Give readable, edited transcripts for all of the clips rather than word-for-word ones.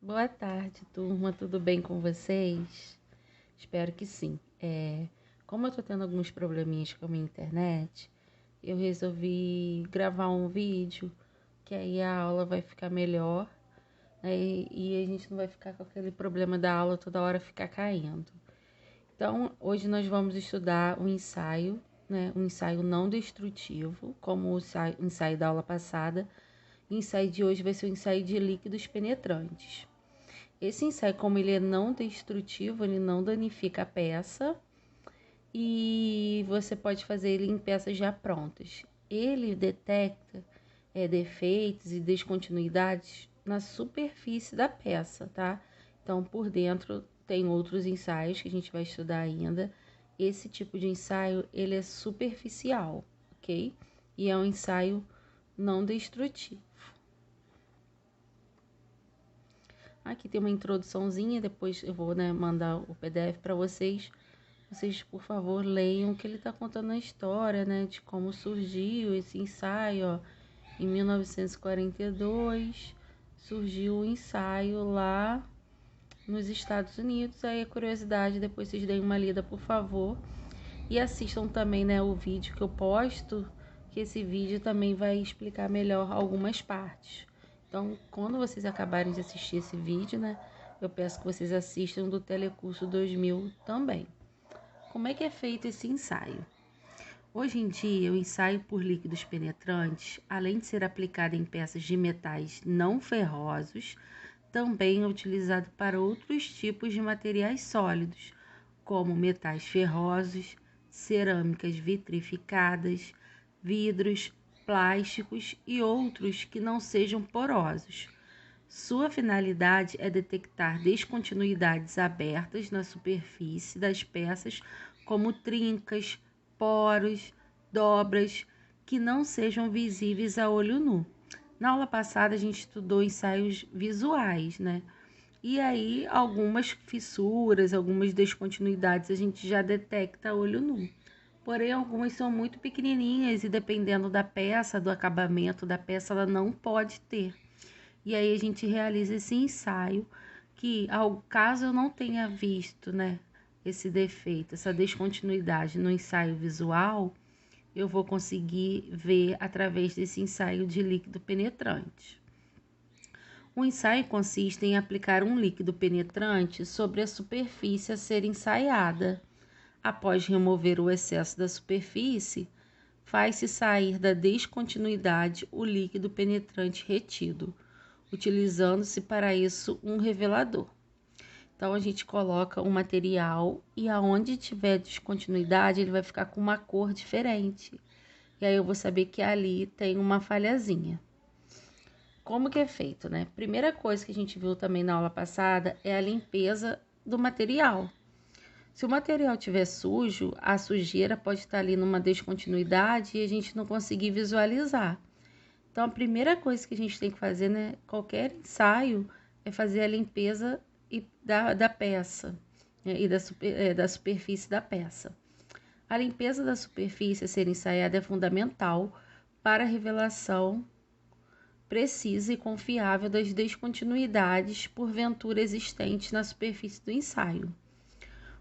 Boa tarde, turma. Tudo bem com vocês? Espero que sim. Como eu tô tendo alguns probleminhas com a minha internet, eu resolvi gravar um vídeo que aí a aula vai ficar melhor, né? E a gente não vai ficar com aquele problema da aula toda hora ficar caindo. Então, hoje nós vamos estudar um ensaio, né? Um ensaio não destrutivo, como o ensaio da aula passada. O ensaio de hoje vai ser o ensaio de líquidos penetrantes. Esse ensaio, como ele é não destrutivo, ele não danifica a peça e você pode fazer ele em peças já prontas. Ele detecta defeitos e descontinuidades na superfície da peça, tá? Então, por dentro tem outros ensaios que a gente vai estudar ainda. Esse tipo de ensaio, ele é superficial, ok? E é um ensaio não destrutivo. Aqui tem uma introduçãozinha, depois eu vou, mandar o PDF para vocês. Vocês, por favor, leiam o que ele está contando a história, né, de como surgiu esse ensaio, ó. Em 1942, surgiu o ensaio lá nos Estados Unidos. Aí a curiosidade, depois vocês deem uma lida, por favor. E assistam também, né, o vídeo que eu posto, que esse vídeo também vai explicar melhor algumas partes. Então, quando vocês acabarem de assistir esse vídeo, né, eu peço que vocês assistam do Telecurso 2000 também. Como é que é feito esse ensaio? Hoje em dia, o ensaio por líquidos penetrantes, além de ser aplicado em peças de metais não ferrosos, também é utilizado para outros tipos de materiais sólidos, como metais ferrosos, cerâmicas vitrificadas, vidros, plásticos e outros que não sejam porosos. Sua finalidade é detectar descontinuidades abertas na superfície das peças, como trincas, poros, dobras, que não sejam visíveis a olho nu. Na aula passada a gente estudou ensaios visuais, né? E aí algumas fissuras, algumas descontinuidades a gente já detecta a olho nu. Porém, algumas são muito pequenininhas e dependendo da peça, do acabamento da peça, ela não pode ter. E aí a gente realiza esse ensaio que, ao caso eu não tenha visto, né, esse defeito, essa descontinuidade no ensaio visual, eu vou conseguir ver através desse ensaio de líquido penetrante. O ensaio consiste em aplicar um líquido penetrante sobre a superfície a ser ensaiada. Após remover o excesso da superfície, faz-se sair da descontinuidade o líquido penetrante retido, utilizando-se para isso um revelador. Então a gente coloca o material e aonde tiver descontinuidade, ele vai ficar com uma cor diferente. E aí eu vou saber que ali tem uma falhazinha. Como que é feito, né? Primeira coisa que a gente viu também na aula passada é a limpeza do material. Se o material estiver sujo, a sujeira pode estar ali numa descontinuidade e a gente não conseguir visualizar. Então, a primeira coisa que a gente tem que fazer, né? Qualquer ensaio é fazer a limpeza da peça, né, e da superfície da peça. A limpeza da superfície a ser ensaiada é fundamental para a revelação precisa e confiável das descontinuidades porventura existentes na superfície do ensaio.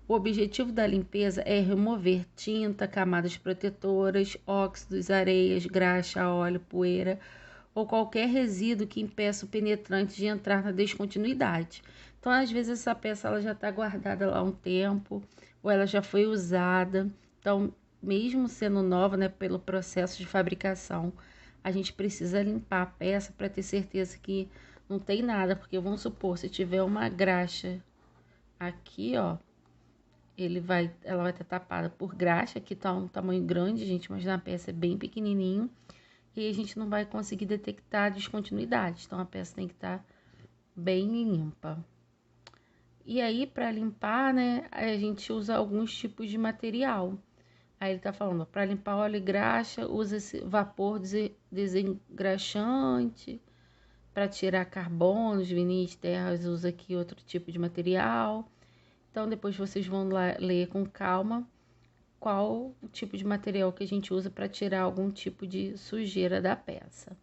O objetivo da limpeza é remover tinta, camadas protetoras, óxidos, areias, graxa, óleo, poeira ou qualquer resíduo que impeça o penetrante de entrar na descontinuidade. Então, às vezes, essa peça ela já está guardada lá há um tempo ou ela já foi usada. Então, mesmo sendo nova, né, pelo processo de fabricação, a gente precisa limpar a peça para ter certeza que não tem nada, porque vamos supor, se tiver uma graxa aqui, ó, ela vai estar tapada por graxa, que tá um tamanho grande, gente, mas na peça é bem pequenininho, e a gente não vai conseguir detectar descontinuidades, então a peça tem que estar bem limpa. E aí, para limpar, né, a gente usa alguns tipos de material. Aí ele tá falando, para limpar óleo e graxa, usa esse vapor desengraxante, para tirar carbonos, vinis, terras, usa aqui outro tipo de material. Então, depois vocês vão lá ler com calma qual o tipo de material que a gente usa para tirar algum tipo de sujeira da peça.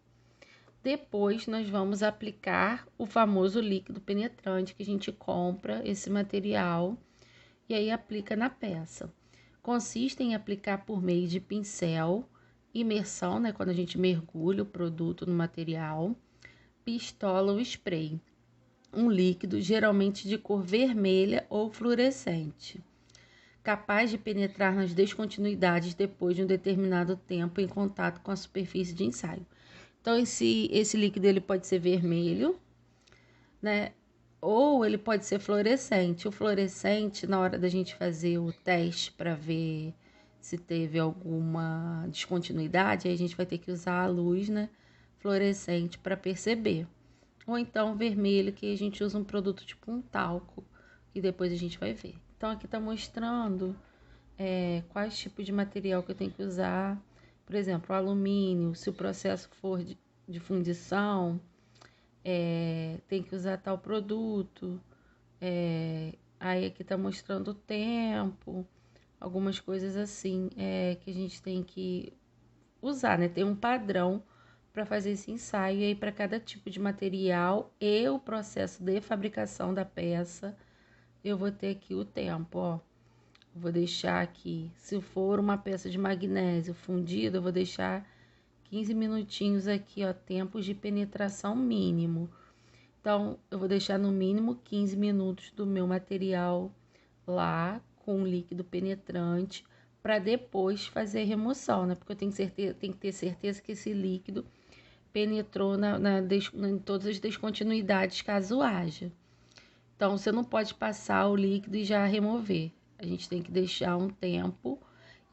Depois nós vamos aplicar o famoso líquido penetrante que a gente compra esse material e aí aplica na peça. Consiste em aplicar por meio de pincel, imersão, né, quando a gente mergulha o produto no material, pistola ou spray, um líquido geralmente de cor vermelha ou fluorescente, capaz de penetrar nas descontinuidades depois de um determinado tempo em contato com a superfície de ensaio. Então, esse líquido ele pode ser vermelho, né? Ou ele pode ser fluorescente. O fluorescente, na hora da gente fazer o teste para ver se teve alguma descontinuidade, aí a gente vai ter que usar a luz, né, fluorescente para perceber. Ou então vermelho, que a gente usa um produto tipo um talco, e depois a gente vai ver. Então aqui está mostrando quais tipos de material que eu tenho que usar. Por exemplo, o alumínio, se o processo for de fundição, tem que usar tal produto. Aí aqui tá mostrando o tempo, algumas coisas assim que a gente tem que usar, né? Tem um padrão para fazer esse ensaio, e aí para cada tipo de material e o processo de fabricação da peça, eu vou ter aqui o tempo, ó. Vou deixar aqui, se for uma peça de magnésio fundida, eu vou deixar 15 minutinhos aqui, ó, tempos de penetração mínimo. Então, eu vou deixar no mínimo 15 minutos do meu material lá com líquido penetrante para depois fazer a remoção, né? Porque eu tenho que ter certeza que esse líquido penetrou em todas as descontinuidades, caso haja. Então, você não pode passar o líquido e já remover. A gente tem que deixar um tempo.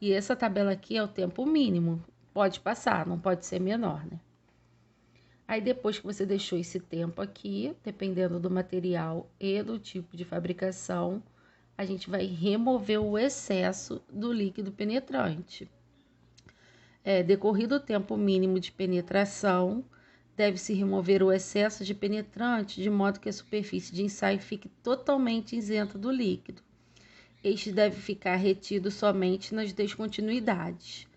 E essa tabela aqui é o tempo mínimo. Pode passar, não pode ser menor, né? Aí, depois que você deixou esse tempo aqui, dependendo do material e do tipo de fabricação, a gente vai remover o excesso do líquido penetrante. Decorrido o tempo mínimo de penetração, deve-se remover o excesso de penetrante de modo que a superfície de ensaio fique totalmente isenta do líquido. Este deve ficar retido somente nas descontinuidades.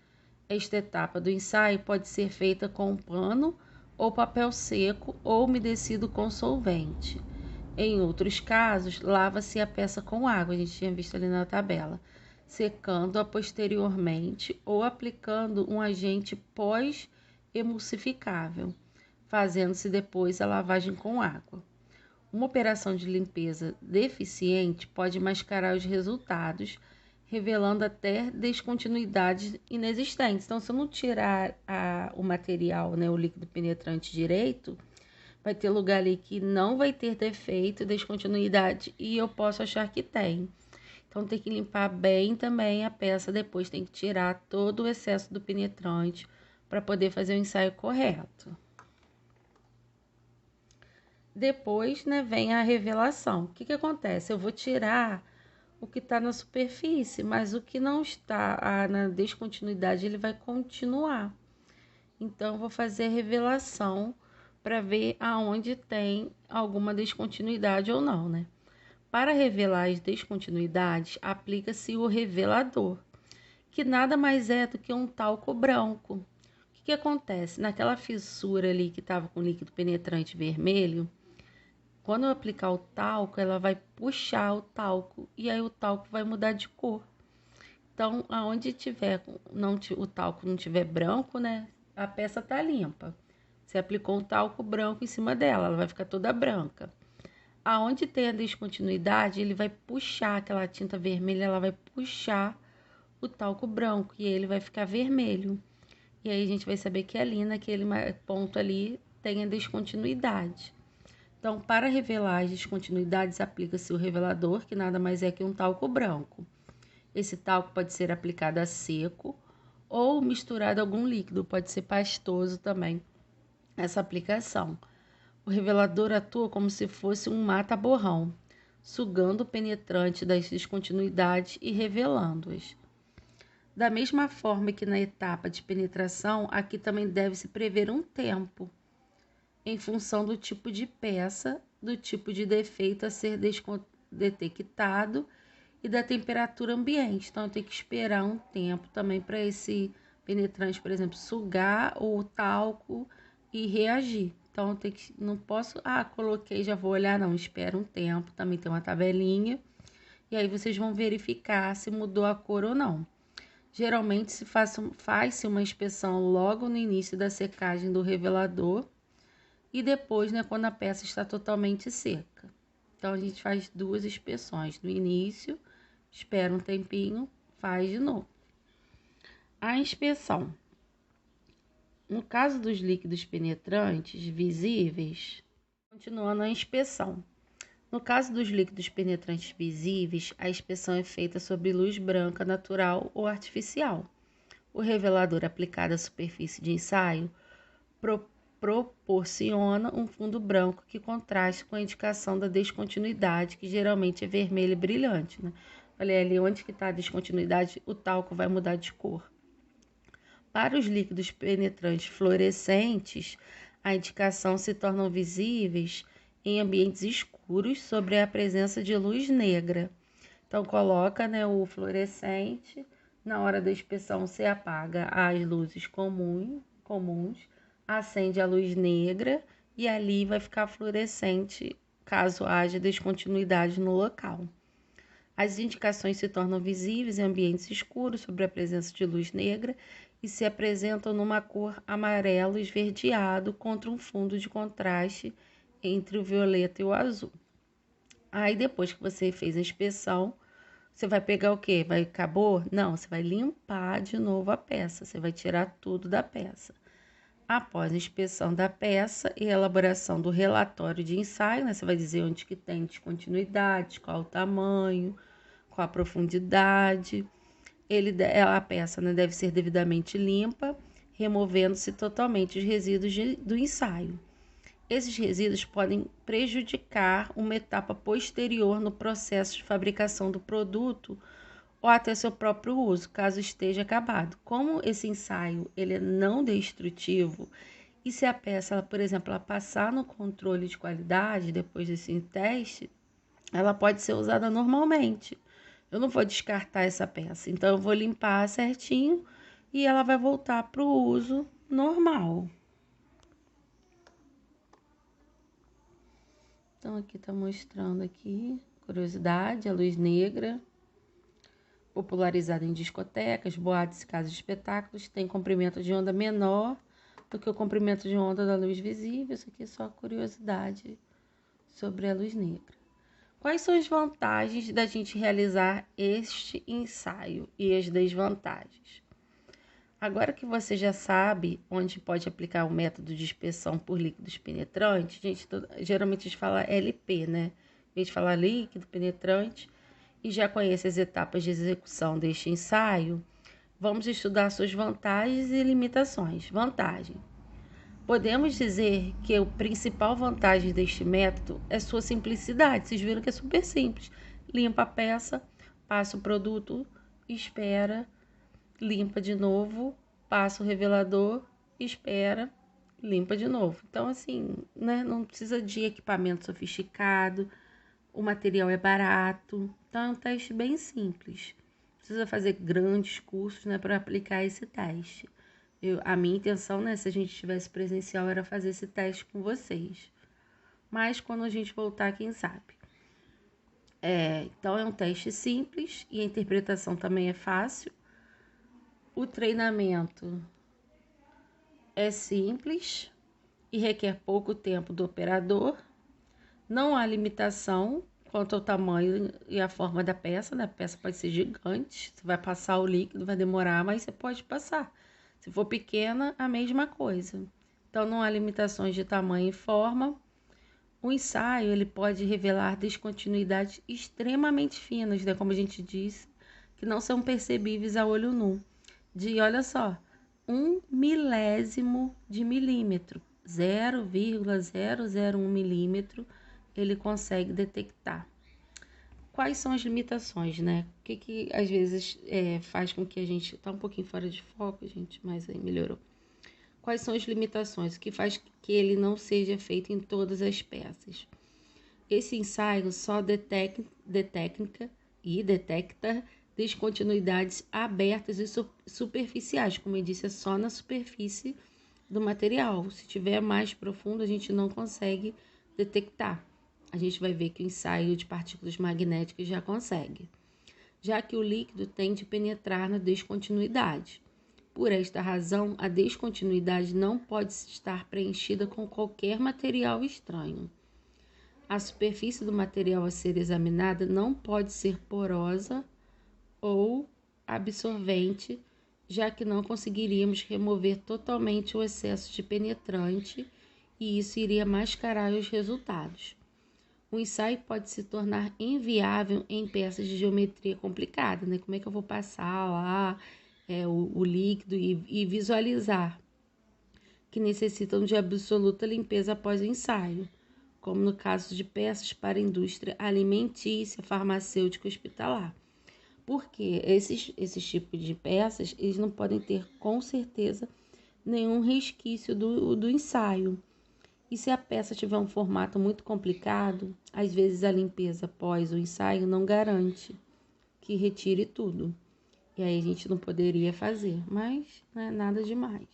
Esta etapa do ensaio pode ser feita com um pano ou papel seco ou umedecido com solvente. Em outros casos, lava-se a peça com água, a gente tinha visto ali na tabela, secando-a posteriormente ou aplicando um agente pós-emulsificável, fazendo-se depois a lavagem com água. Uma operação de limpeza deficiente pode mascarar os resultados, revelando até descontinuidades inexistentes. Então, se eu não tirar o material, né, o líquido penetrante direito, vai ter lugar ali que não vai ter defeito, descontinuidade, e eu posso achar que tem. Então, tem que limpar bem também a peça depois, tem que tirar todo o excesso do penetrante para poder fazer o ensaio correto. Depois, né, vem a revelação. O que acontece? Eu vou tirar o que está na superfície, mas o que não está na descontinuidade, ele vai continuar. Então, eu vou fazer a revelação para ver aonde tem alguma descontinuidade ou não, né? Para revelar as descontinuidades, aplica-se o revelador, que nada mais é do que um talco branco. O que acontece? Naquela fissura ali que estava com líquido penetrante vermelho, quando eu aplicar o talco, ela vai puxar o talco e aí o talco vai mudar de cor. Então, aonde tiver o talco não tiver branco, né, a peça tá limpa. Você aplicou um talco branco em cima dela, ela vai ficar toda branca. Aonde tem a descontinuidade, ele vai puxar aquela tinta vermelha, ela vai puxar o talco branco e ele vai ficar vermelho. E aí a gente vai saber que ali naquele ponto ali tem a descontinuidade. Então, para revelar as descontinuidades, aplica-se o revelador, que nada mais é que um talco branco. Esse talco pode ser aplicado a seco ou misturado a algum líquido, pode ser pastoso também, essa aplicação. O revelador atua como se fosse um mata-borrão, sugando o penetrante das descontinuidades e revelando-as. Da mesma forma que na etapa de penetração, aqui também deve-se prever um tempo, em função do tipo de peça, do tipo de defeito a ser detectado e da temperatura ambiente. Então, eu tenho que esperar um tempo também para esse penetrante, por exemplo, sugar o talco e reagir. Então, não posso, coloquei, já vou olhar, não, espera um tempo, também tem uma tabelinha, e aí vocês vão verificar se mudou a cor ou não. Geralmente faz-se uma inspeção logo no início da secagem do revelador e depois, né, quando a peça está totalmente seca. Então, a gente faz 2 inspeções. No início, espera um tempinho, faz de novo. A inspeção. No caso dos líquidos penetrantes visíveis, continuando a inspeção. No caso dos líquidos penetrantes visíveis, a inspeção é feita sob luz branca natural ou artificial. O revelador aplicado à superfície de ensaio proporciona um fundo branco que contrasta com a indicação da descontinuidade, que geralmente é vermelho e brilhante, né? Olha ali, onde que está a descontinuidade, o talco vai mudar de cor. Para os líquidos penetrantes fluorescentes, a indicação se tornam visíveis em ambientes escuros sobre a presença de luz negra. Então, coloca, né, o fluorescente, na hora da inspeção você apaga as luzes comuns, acende a luz negra e ali vai ficar fluorescente caso haja descontinuidade no local. As indicações se tornam visíveis em ambientes escuros sobre a presença de luz negra e se apresentam numa cor amarelo esverdeado contra um fundo de contraste entre o violeta e o azul. Aí depois que você fez a inspeção, você vai pegar o quê? Acabou? Não, você vai limpar de novo a peça, você vai tirar tudo da peça. Após a inspeção da peça e elaboração do relatório de ensaio, né, você vai dizer onde que tem descontinuidade, qual o tamanho, qual a profundidade. A peça, né, deve ser devidamente limpa, removendo-se totalmente os resíduos do ensaio. Esses resíduos podem prejudicar uma etapa posterior no processo de fabricação do produto ou até seu próprio uso, caso esteja acabado. Como esse ensaio ele é não destrutivo, e se a peça, por exemplo, ela passar no controle de qualidade depois desse teste, ela pode ser usada normalmente. Eu não vou descartar essa peça, então eu vou limpar certinho e ela vai voltar para o uso normal. Então, aqui está mostrando aqui, curiosidade, a luz negra, popularizada em discotecas, boates e casas de espetáculos, tem comprimento de onda menor do que o comprimento de onda da luz visível. Isso aqui é só curiosidade sobre a luz negra. Quais são as vantagens da gente realizar este ensaio e as desvantagens? Agora que você já sabe onde pode aplicar o método de inspeção por líquidos penetrantes, geralmente a gente fala LP, né? A gente fala líquido penetrante e já conhece as etapas de execução deste ensaio, vamos estudar suas vantagens e limitações. Vantagem. Podemos dizer que a principal vantagem deste método é sua simplicidade. Vocês viram que é super simples. Limpa a peça, passa o produto, espera, limpa de novo, passa o revelador, espera, limpa de novo. Então, assim, né, não precisa de equipamento sofisticado, o material é barato. Então, é um teste bem simples. Não precisa fazer grandes cursos, né, para aplicar esse teste. A minha intenção, né, se a gente tivesse presencial, era fazer esse teste com vocês. Mas quando a gente voltar, quem sabe. Então, é um teste simples e a interpretação também é fácil. O treinamento é simples e requer pouco tempo do operador. Não há limitação quanto ao tamanho e a forma da peça, né? A peça pode ser gigante, você vai passar o líquido, vai demorar, mas você pode passar. Se for pequena, a mesma coisa. Então, não há limitações de tamanho e forma. O ensaio ele pode revelar descontinuidades extremamente finas, né? Como a gente disse, que não são percebíveis a olho nu. Olha só, 1 milésimo de milímetro, 0,001 milímetro, ele consegue detectar. Quais são as limitações, né? O que às vezes faz com que a gente... Tá um pouquinho fora de foco, gente, mas aí melhorou. Quais são as limitações? O que faz que ele não seja feito em todas as peças? Esse ensaio só detecta descontinuidades abertas e superficiais. Como eu disse, é só na superfície do material. Se tiver mais profundo, a gente não consegue detectar. A gente vai ver que o ensaio de partículas magnéticas já consegue, já que o líquido tem de penetrar na descontinuidade. Por esta razão, a descontinuidade não pode estar preenchida com qualquer material estranho. A superfície do material a ser examinada não pode ser porosa ou absorvente, já que não conseguiríamos remover totalmente o excesso de penetrante e isso iria mascarar os resultados. O ensaio pode se tornar inviável em peças de geometria complicada, né? Como é que eu vou passar lá o líquido e visualizar, que necessitam de absoluta limpeza após o ensaio, como no caso de peças para a indústria alimentícia, farmacêutica e hospitalar. Porque esses tipos de peças, eles não podem ter, com certeza, nenhum resquício do ensaio. E se a peça tiver um formato muito complicado, às vezes a limpeza após o ensaio não garante que retire tudo. E aí a gente não poderia fazer, mas não é nada demais.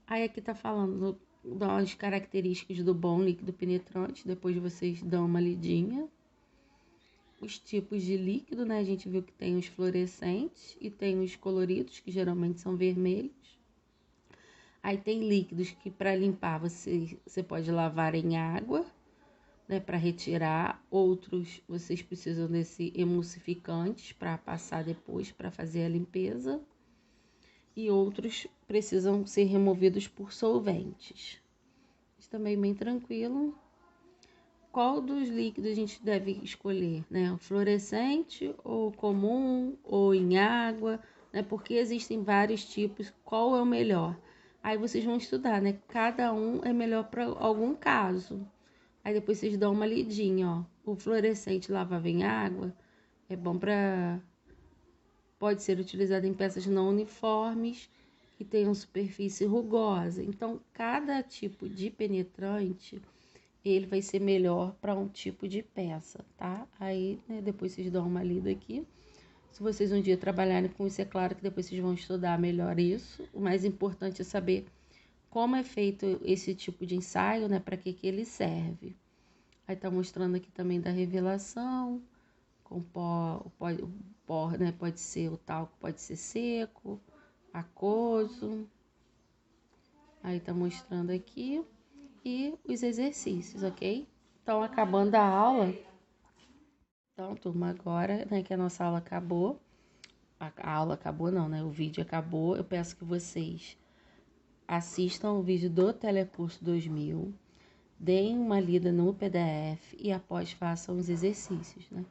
Aí aqui tá falando das características do bom líquido penetrante, depois vocês dão uma lidinha. Os tipos de líquido, né? A gente viu que tem os fluorescentes e tem os coloridos, que geralmente são vermelhos. Aí tem líquidos que para limpar você pode lavar em água, né? Para retirar. Outros vocês precisam desse emulsificantes para passar depois para fazer a limpeza. E outros precisam ser removidos por solventes. Isso também é bem tranquilo. Qual dos líquidos a gente deve escolher, né? O fluorescente ou comum ou em água, né? Porque existem vários tipos, qual é o melhor? Aí vocês vão estudar, né? Cada um é melhor para algum caso. Aí depois vocês dão uma lidinha, ó. O fluorescente lavável em água é bom para... Pode ser utilizado em peças não uniformes que tenham superfície rugosa. Então, cada tipo de penetrante ele vai ser melhor para um tipo de peça, tá? Aí, né, depois vocês dão uma lida aqui. Se vocês um dia trabalharem com isso, é claro que depois vocês vão estudar melhor isso. O mais importante é saber como é feito esse tipo de ensaio, né? Para que ele serve. Aí tá mostrando aqui também da revelação, com pó, o pó, né? Pode ser o talco, pode ser seco, aquoso. Aí tá mostrando aqui. E os exercícios, ok? Então, acabando a aula. Então, turma, agora, né, que a nossa aula acabou. A aula acabou não, né? O vídeo acabou. Eu peço que vocês assistam o vídeo do Telecurso 2000. Deem uma lida no PDF e após façam os exercícios, né?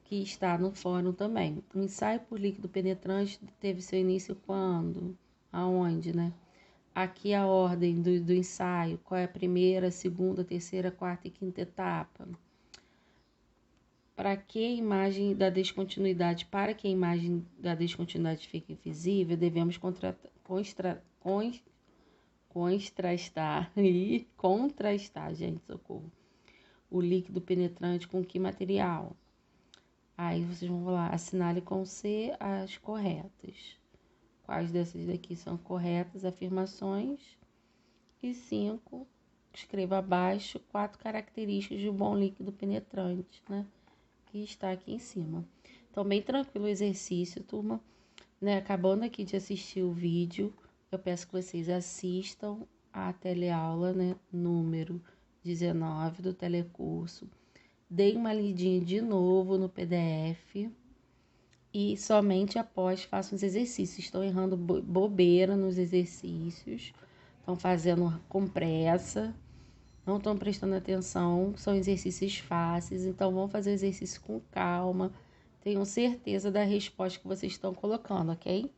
Que está no fórum também. O ensaio por líquido penetrante teve seu início quando? Aonde, né? Aqui a ordem do ensaio, qual é a primeira, segunda, terceira, quarta e quinta etapa. Para que a imagem da descontinuidade fique visível, devemos contrastar, gente, socorro, o líquido penetrante com que material? Aí vocês vão lá, assinale com C as corretas. Quais dessas daqui são corretas afirmações? E 5, escreva abaixo 4 características de um bom líquido penetrante, né? Que está aqui em cima. Então, bem tranquilo o exercício, turma. Né? Acabando aqui de assistir o vídeo, eu peço que vocês assistam a teleaula, né? Número 19 do telecurso. Deem uma lidinha de novo no PDF. E somente após façam os exercícios. Estão errando bobeira nos exercícios. Estão fazendo com pressa. Não estão prestando atenção. São exercícios fáceis. Então, vão fazer o exercício com calma. Tenham certeza da resposta que vocês estão colocando, ok?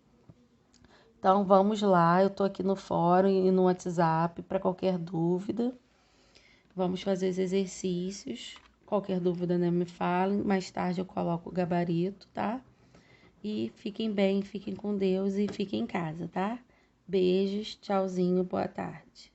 Então, vamos lá. Eu estou aqui no fórum e no WhatsApp para qualquer dúvida. Vamos fazer os exercícios. Qualquer dúvida, né, me falem. Mais tarde eu coloco o gabarito, tá? E fiquem bem, fiquem com Deus e fiquem em casa, tá? Beijos, tchauzinho, boa tarde.